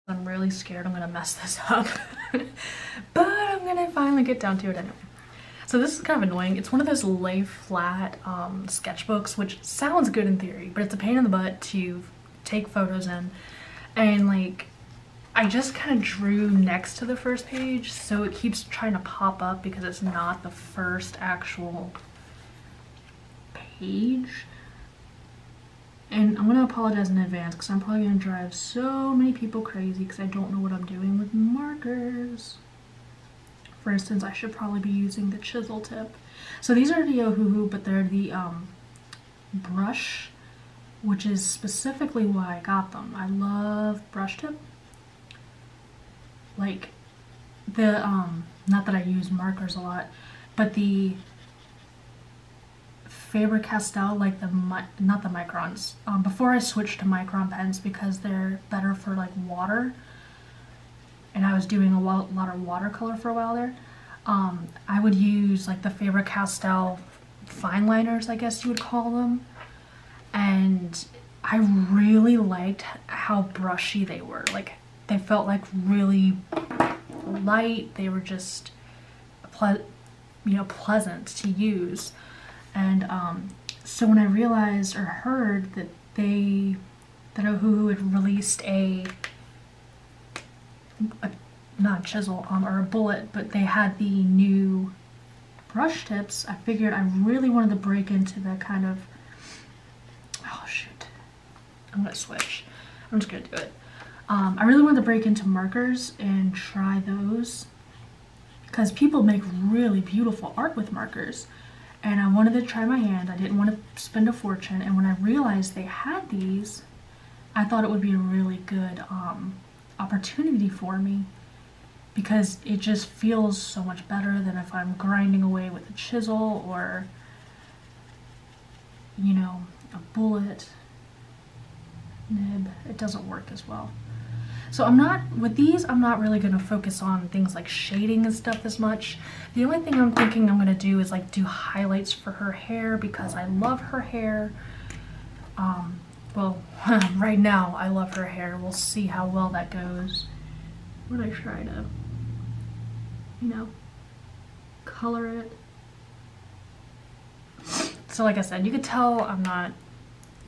I'm really scared I'm gonna mess this up, but I'm gonna finally get down to it anyway. So this is kind of annoying. It's one of those lay flat sketchbooks, which sounds good in theory, but it's a pain in the butt to take photos in. And like, I just kind of drew next to the first page, so it keeps trying to pop up because it's not the first actual page. And I'm gonna apologize in advance because I'm probably gonna drive so many people crazy because I don't know what I'm doing with markers. For instance, I should probably be using the chisel tip. So these are the OHUHU, but they're the brush, which is specifically why I got them. I love brush tip. Like the not that I use markers a lot, but the Faber-Castell, like the not the Microns. Before I switched to Micron Pens because they're better for like water, and I was doing a lot of watercolor for a while there. I would use like the Faber-Castell fine liners, I guess you would call them, and I really liked how brushy they were. Like they felt like really light. They were just pleasant to use. And so when I realized or heard that OHUHU had released a not chisel or a bullet, but they had the new brush tips, I figured I really wanted to break into the kind of, oh shoot, I'm gonna switch. I'm just gonna do it. I really wanted to break into markers and try those because people make really beautiful art with markers. And I wanted to try my hand. I didn't want to spend a fortune. And when I realized they had these, I thought it would be a really good opportunity for me because it just feels so much better than if I'm grinding away with a chisel or, you know, a bullet nib. It doesn't work as well. So with these, I'm not really going to focus on things like shading and stuff as much. The only thing I'm thinking I'm going to do is like do highlights for her hair because I love her hair. Well, right now I love her hair. We'll see how well that goes when I try to, you know, color it. So like I said, you could tell I'm not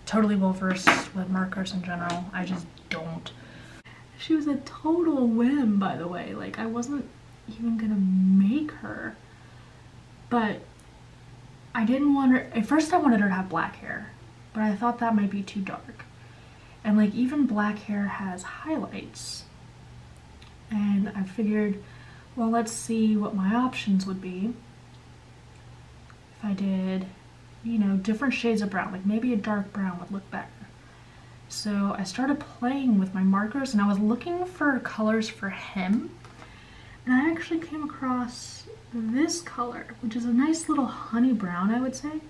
totally well versed with markers in general. I just don't. She was a total whim, by the way. Like, I wasn't even gonna make her. But I didn't want her, at first I wanted her to have black hair, but I thought that might be too dark. And like, even black hair has highlights. And I figured, well, let's see what my options would be if I did, you know, different shades of brown. Like maybe a dark brown would look better. So I started playing with my markers and I was looking for colors for him. And I actually came across this color, which is a nice little honey brown, I would say.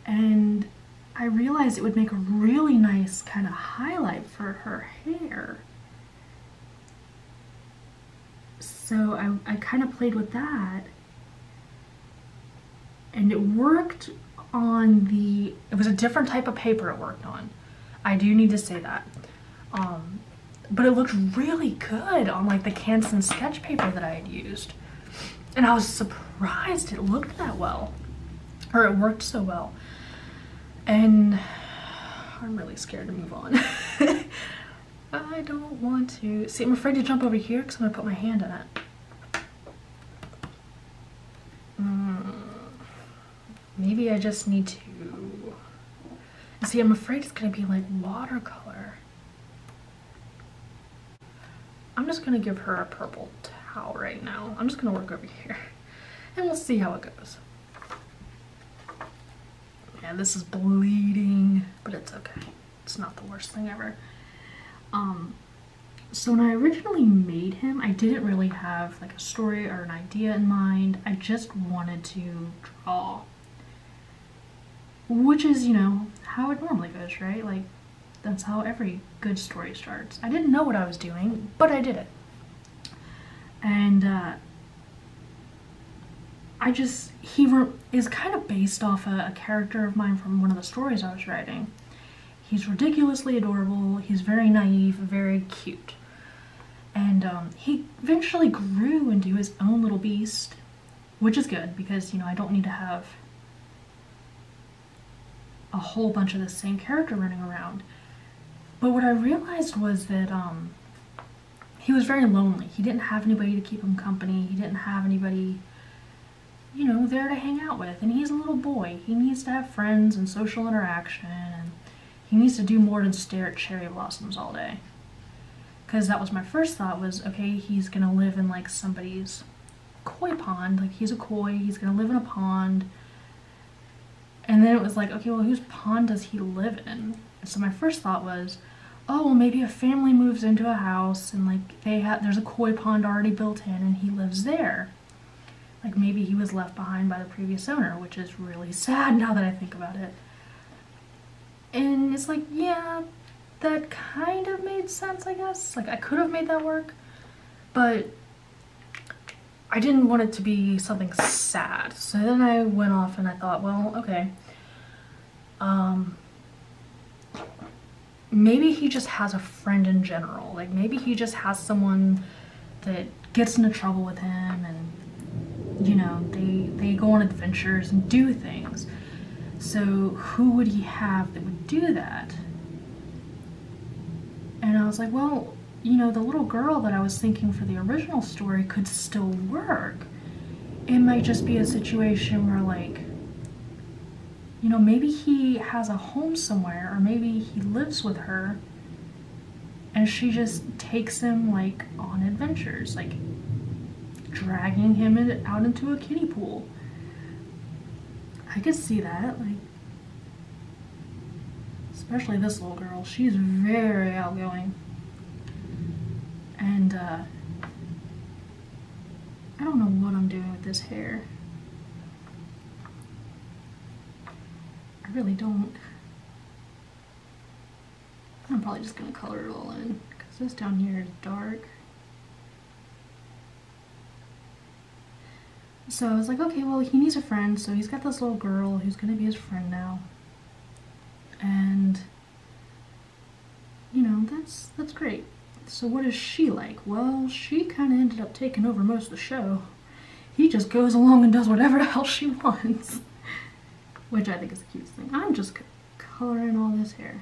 And I realized it would make a really nice kind of highlight for her hair. So I kind of played with that. And it worked on it was a different type of paper it worked on. I do need to say that. But it looked really good on like the Canson sketch paper that I had used. And I was surprised it looked that well. Or it worked so well. And I'm really scared to move on. I don't want to. See, I'm afraid to jump over here because I'm going to put my hand in it. Maybe I just need to... See, I'm afraid it's going to be like watercolor. I'm just going to give her a purple towel right now. I'm just going to work over here. And we'll see how it goes. Yeah, this is bleeding, but it's okay. It's not the worst thing ever. So when I originally made him, I didn't really have like a story or an idea in mind. I just wanted to draw. Which is, you know, how it normally goes, right? Like, that's how every good story starts. I didn't know what I was doing, but I did it. And he is kind of based off a character of mine from one of the stories I was writing. He's ridiculously adorable. He's very naive, very cute. And he eventually grew into his own little beast, which is good because, you know, I don't need to have a whole bunch of the same character running around. But what I realized was that he was very lonely. He didn't have anybody to keep him company. He didn't have anybody, you know, there to hang out with. And he's a little boy. He needs to have friends and social interaction. And he needs to do more than stare at cherry blossoms all day. Because that was my first thought was, okay, he's going to live in like somebody's koi pond. Like he's a koi. He's going to live in a pond. And then it was like, okay, well, whose pond does he live in? And so my first thought was, oh, well, maybe a family moves into a house and like there's a koi pond already built in and he lives there. Like maybe he was left behind by the previous owner, which is really sad now that I think about it. And it's like, yeah, that kind of made sense, I guess. Like I could have made that work, but I didn't want it to be something sad. So then I went off and I thought, well, okay, maybe he just has a friend in general. Like maybe he just has someone that gets into trouble with him and, you know, they go on adventures and do things. So who would he have that would do that? And I was like, well, you know, the little girl that I was thinking for the original story could still work. It might just be a situation where like, you know, maybe he has a home somewhere, or maybe he lives with her and she just takes him like on adventures, like dragging him out into a kiddie pool. I could see that, like, especially this little girl. She's very outgoing. And I don't know what I'm doing with this hair. I really don't. I'm probably just gonna color it all in because this down here is dark. So I was like, okay, well, he needs a friend, so he's got this little girl who's gonna be his friend now. And, you know, that's great. So what is she like? Well, she kind of ended up taking over most of the show. He just goes along and does whatever the hell she wants. Which I think is the cutest thing. I'm just coloring all this hair.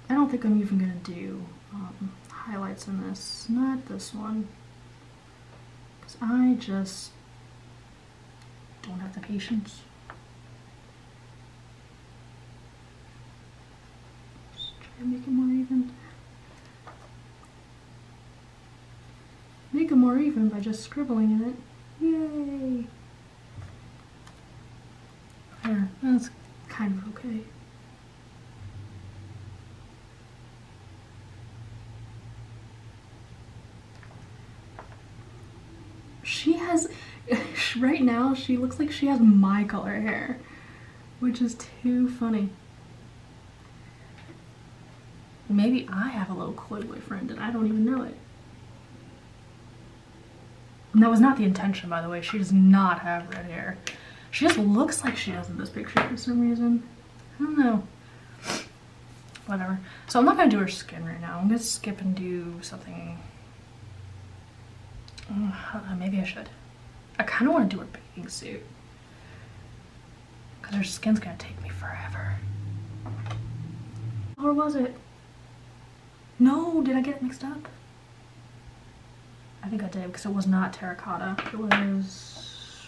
I don't think I'm even going to do highlights in this. Not this one. Because I just don't have the patience. Just try to make it more even. Make it more even by just scribbling in it. Yay! There, that's kind of okay. She has, right now, she looks like she has my color hair, which is too funny. Maybe I have a little koi boyfriend and I don't even know it. And that was not the intention, by the way. She does not have red hair. She just looks like she does in this picture for some reason. I don't know. Whatever. So I'm not going to do her skin right now. I'm going to skip and do something. Maybe I should. I kind of want to do her bathing suit. Because her skin's going to take me forever. Or was it? No, did I get it mixed up? I think I did, because it was not terracotta. It was...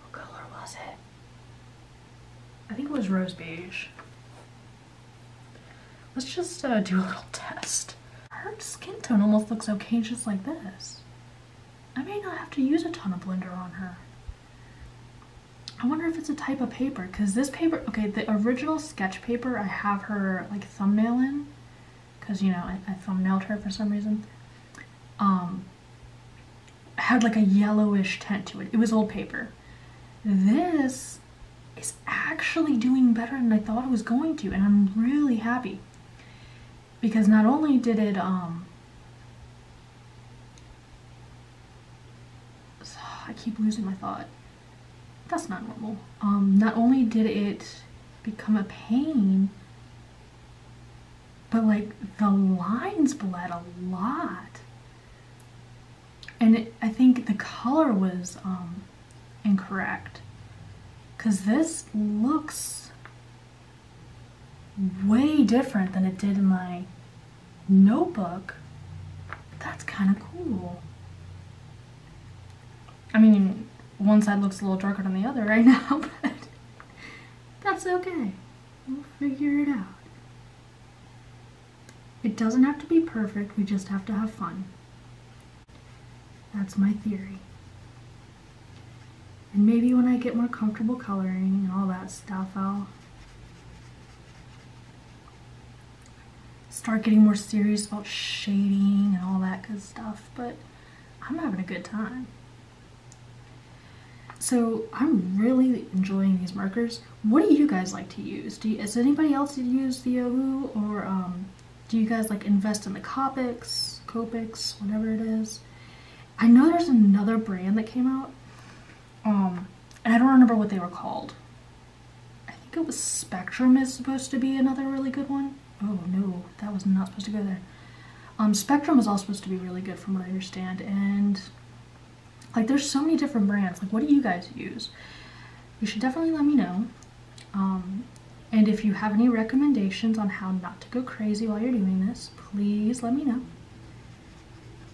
What color was it? I think it was rose beige. Let's just do a little test. Her skin tone almost looks okay just like this. I may not have to use a ton of blender on her. I wonder if it's a type of paper, because this paper, okay, the original sketch paper I have her like thumbnail in, because, you know, I thumbnailed her for some reason, had like a yellowish tint to it. It was old paper. This is actually doing better than I thought it was going to, and I'm really happy. Because not only did it, I keep losing my thought. That's not normal. Not only did it become a pain, but like the lines bled a lot. And I think the color was incorrect, because this looks way different than it did in my notebook. That's kind of cool. I mean, one side looks a little darker than the other right now, but that's okay. We'll figure it out. It doesn't have to be perfect, we just have to have fun. That's my theory. And maybe when I get more comfortable coloring and all that stuff, I'll start getting more serious about shading and all that good stuff, but I'm having a good time. So I'm really enjoying these markers. What do you guys like to use? Does anybody else use the OHUHU, or do you guys like invest in the Copics, whatever it is? I know there's another brand that came out, and I don't remember what they were called. I think it was Spectrum is supposed to be another really good one. Oh no, that was not supposed to go there. Spectrum is also supposed to be really good from what I understand, and like there's so many different brands. Like, what do you guys use? You should definitely let me know. And if you have any recommendations on how not to go crazy while you're doing this, please let me know.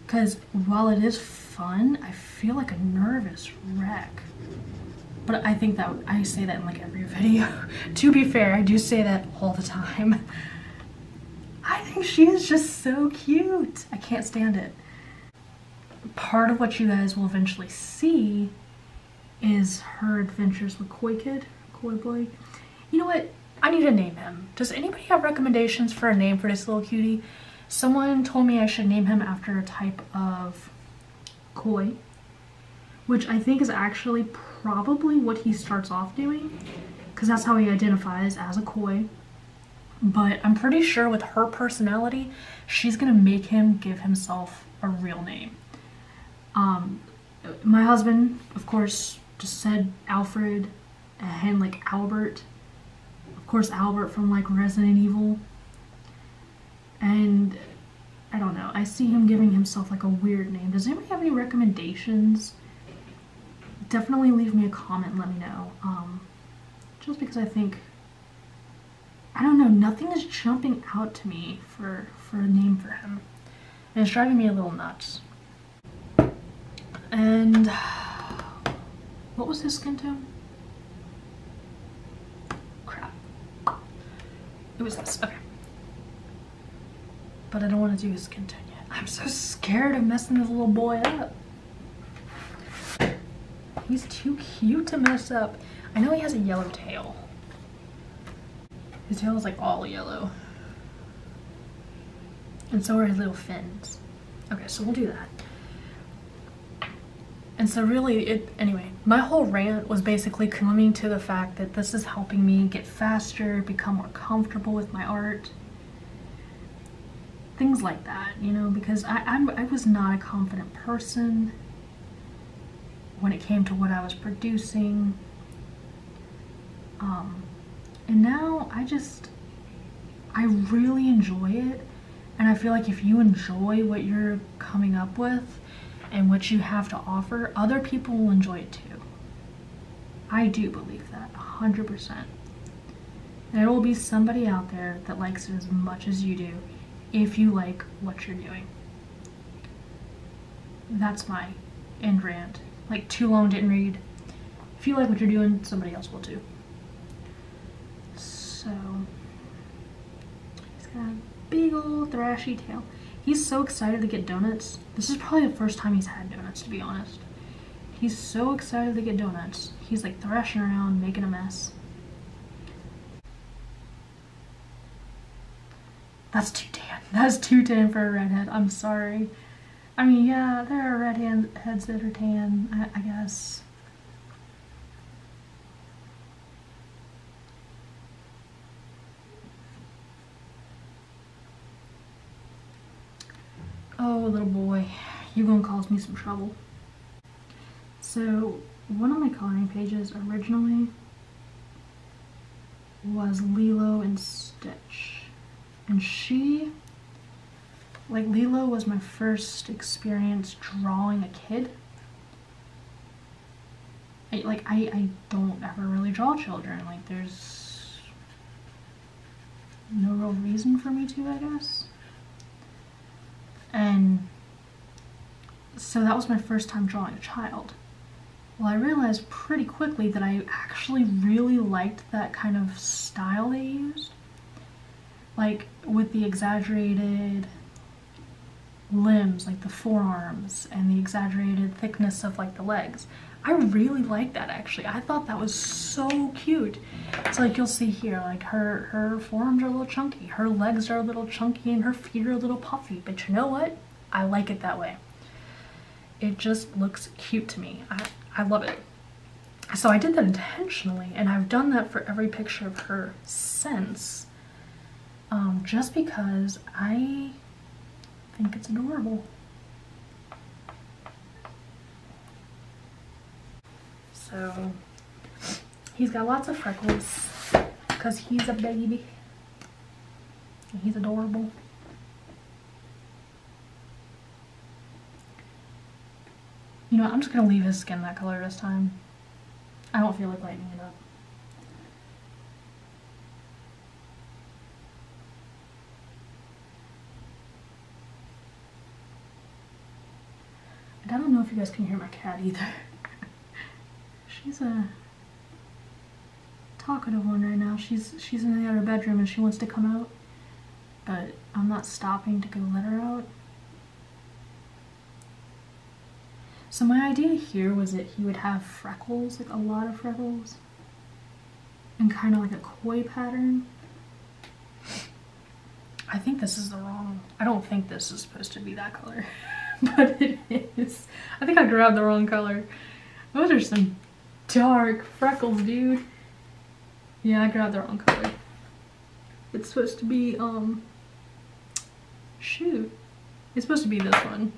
Because while it is fun, I feel like a nervous wreck. But I think that I say that in like every video. To be fair, I do say that all the time. I think she is just so cute. I can't stand it. Part of what you guys will eventually see is her adventures with Koi Boy. You know what? I need to name him. Does anybody have recommendations for a name for this little cutie? Someone told me I should name him after a type of koi, which I think is actually probably what he starts off doing, because that's how he identifies, as a koi. But I'm pretty sure with her personality, she's gonna make him give himself a real name. My husband, of course, just said Alfred, and like Albert. Of course, Albert from like Resident Evil. And I don't know, I see him giving himself like a weird name. Does anybody have any recommendations? Definitely leave me a comment and let me know. Just because I think, I don't know, nothing is jumping out to me for a name for him. And it's driving me a little nuts. And what was his skin tone? Crap. It was this, okay. But I don't want to do his skin tone yet. I'm so scared of messing this little boy up. He's too cute to mess up. I know he has a yellow tail. His tail is like all yellow. And so are his little fins. Okay, so we'll do that. And so really, anyway, my whole rant was basically coming to the fact that this is helping me get faster, become more comfortable with my art. Things like that, you know, because I was not a confident person when it came to what I was producing. And now I really enjoy it. And I feel like if you enjoy what you're coming up with and what you have to offer, other people will enjoy it too. I do believe that 100%. There will be somebody out there that likes it as much as you do if you like what you're doing. That's my end rant. Like, too long, didn't read. If you like what you're doing, somebody else will too. So, he's got a big old thrashy tail. He's so excited to get donuts. This is probably the first time he's had donuts, to be honest. He's so excited to get donuts. He's like thrashing around, making a mess. That's too tan. That's too tan for a redhead. I'm sorry. I mean, yeah, there are redheads that are tan, I guess. Oh, little boy, you're gonna cause me some trouble. So, one of my coloring pages originally was Lilo and Stitch. And she, like, Lilo was my first experience drawing a kid. I don't ever really draw children. Like, there's no real reason for me to, I guess. And so that was my first time drawing a child. Well, I realized pretty quickly that I actually really liked that kind of style they used. Like, with the exaggerated limbs, like the forearms, and the exaggerated thickness of, like, the legs. I really liked that, actually. I thought that was so cute. So, like, you'll see here, like, her forearms are a little chunky, her legs are a little chunky, and her feet are a little puffy. But you know what? I like it that way. It just looks cute to me. I love it. So I did that intentionally, and I've done that for every picture of her since, just because I think it's adorable. So he's got lots of freckles because he's a baby and he's adorable. You know, I'm just gonna leave his skin that color this time. I don't feel like lightening it up. And I don't know if you guys can hear my cat either. She's a talkative one right now. She's in the other bedroom and she wants to come out, but I'm not stopping to go let her out. So my idea here was that he would have freckles, like a lot of freckles, and kind of like a koi pattern. I think this is the wrong, I don't think this is supposed to be that color, but it is. I think I grabbed the wrong color. Those are some dark freckles, dude. Yeah, I grabbed the wrong color. It's supposed to be, shoot. It's supposed to be this one.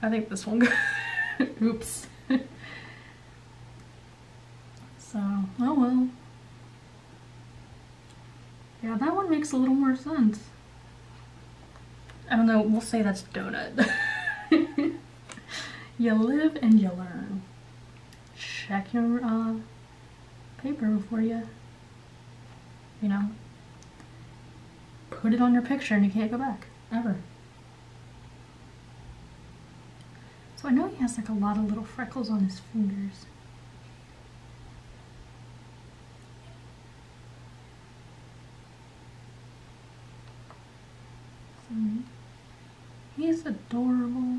I think this one, oops. So, oh well. Yeah, that one makes a little more sense. I don't know, we'll say that's donut. You live and you learn. Check your paper before you know, put it on your picture and you can't go back, ever. So I know he has like a lot of little freckles on his fingers. So he's adorable.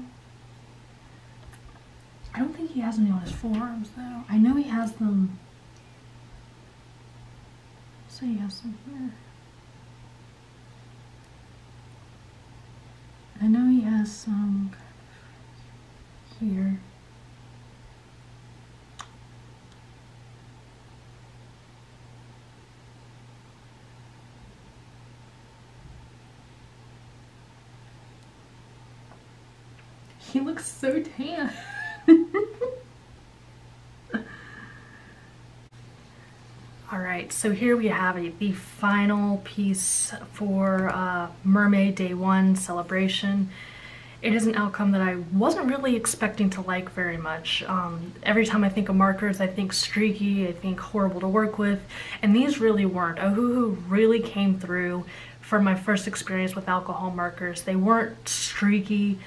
I don't think he has any on his forearms though. I know he has them. So he has some here. I know he has some here. He looks so tan. Alright, so here we have the final piece for Mermay Day 1 celebration. It is an outcome that I wasn't really expecting to like very much. Every time I think of markers, I think streaky, I think horrible to work with, and these really weren't. OHUHU really came through for my first experience with alcohol markers. They weren't streaky.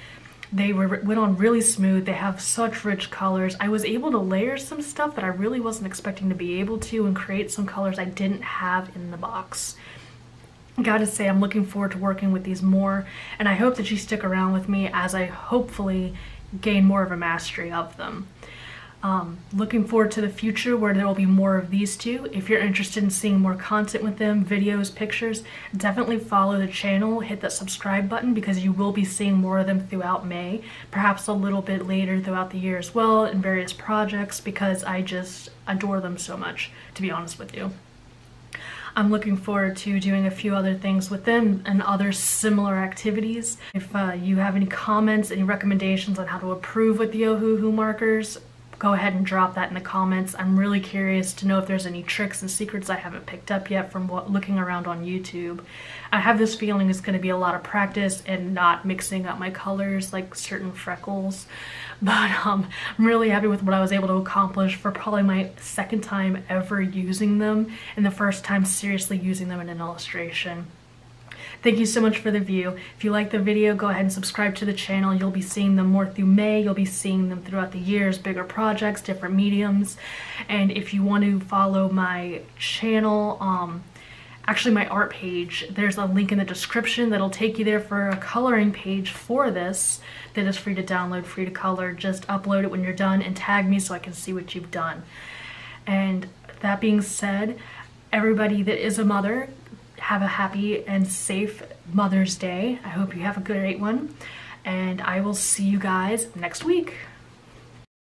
They went on really smooth. They have such rich colors. I was able to layer some stuff that I really wasn't expecting to be able to and create some colors I didn't have in the box. Gotta say, I'm looking forward to working with these more, and I hope that you stick around with me as I hopefully gain more of a mastery of them. Looking forward to the future where there will be more of these two. If you're interested in seeing more content with them, videos, pictures, definitely follow the channel, hit that subscribe button because you will be seeing more of them throughout May, perhaps a little bit later throughout the year as well in various projects because I just adore them so much, to be honest with you. I'm looking forward to doing a few other things with them and other similar activities. If you have any comments, any recommendations on how to improve with the OHUHU markers, go ahead and drop that in the comments. I'm really curious to know if there's any tricks and secrets I haven't picked up yet from looking around on YouTube. I have this feeling it's going to be a lot of practice and not mixing up my colors like certain freckles. But I'm really happy with what I was able to accomplish for probably my second time ever using them and the first time seriously using them in an illustration. Thank you so much for the view. If you like the video, go ahead and subscribe to the channel. You'll be seeing them more through May. You'll be seeing them throughout the years, bigger projects, different mediums. And if you want to follow my channel, actually my art page, there's a link in the description that'll take you there for a coloring page for this that is free to download, free to color. Just upload it when you're done and tag me so I can see what you've done. And that being said, everybody that is a mother, have a happy and safe Mother's Day. I hope you have a great one, and I will see you guys next week.